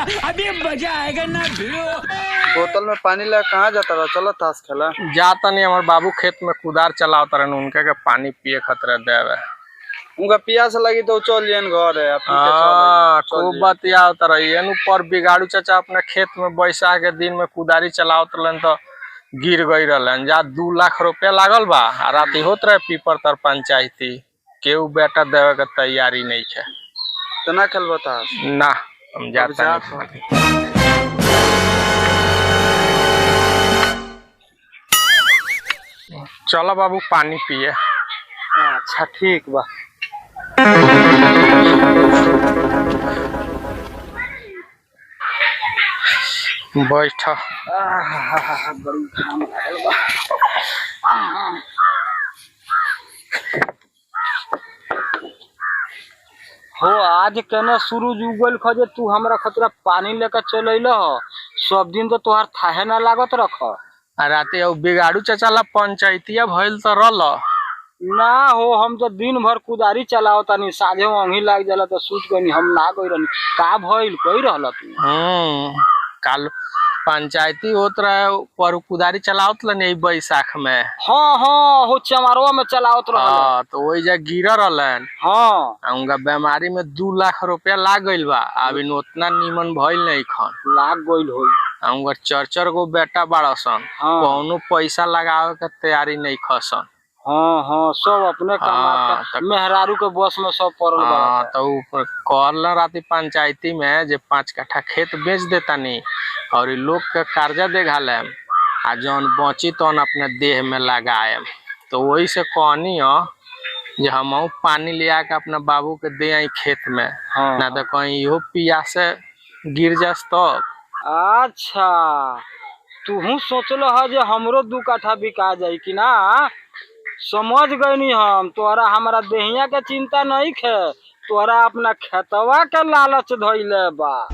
अभी मजा आएगा ना भिड़ो। बोतल में पानी ला कहाँ जाता रहा? चलो ताश खेला जाता नहीं। हमारे बाबू खेत में कुदार चलावता रहे, उनके के पानी पिए खतरे देवे। उनका प्यास लगी तो चल जेन घर है खूब बतियावता रही पर बिगाड़ू चाचा अपने खेत में बैसाख के दिन में कुदारी चलावत रहन तो गिर गई रहलन। जा 2 लाख रुपया लागल बा। राती होत रहे पीपर तर पंचायती केहू बेटा देवे के तैयारी नहीं है। तो ना खेल बता ना हम जाता नहीं। चलो बाबू पानी पिए। अच्छा ठीक बा। बैठ। हो आज केना सूरज उगल खजे तू हमरा खतरा पानी लेकर चल अइल ह। सब दिन तो तोहार थाहे ना लागत रख। राते बिगाड़ू चाचा ला पंचायतिया भइल तो रल ना हो हम तो दिन भर कुदारी चलाओ तानी साझे वही लाग जाला तो सूत गनी हम ना गई रहनी। का भइल कही रहल तू? काल पंचायती होत रहे पर कुदारी चलावत नहीं बैसाख में। हाँ हाँ हो चमारवा में चलावत रहल। तो वही जा गिर रहलन। हाँ उनका बीमारी में 2 लाख रुपया लाग गइल बा। अभी उतना नीमन भइल नहीं खन लाग गइल होई। उनका 4 गो बेटा बड़ा सन। हाँ। कौनो पैसा लगावे के तैयारी नहीं खसन। हाँ हाँ सब अपने कमा मेहरारू के बस में सब पड़ल बा। तो कहल राती पंचायती में जे 5 कट्ठा खेत बेच देता नी और लोग के कर्जा दे घाले आ जौन बची तो अपने देह में लगाए। तो वही से कहनी जे हम पानी लिया के अपने बाबू के दे आई खेत में। हाँ। ना तो कहीं इहो पिया से गिर जास तो। अच्छा तू सोचल है जे हमरो 2 कट्ठा बिका जाई कि ना? समझ गई हम तोहरा हमारा देहिया के चिंता नहीं है, तोहरा अपना खेतवा के लालच धइले बा।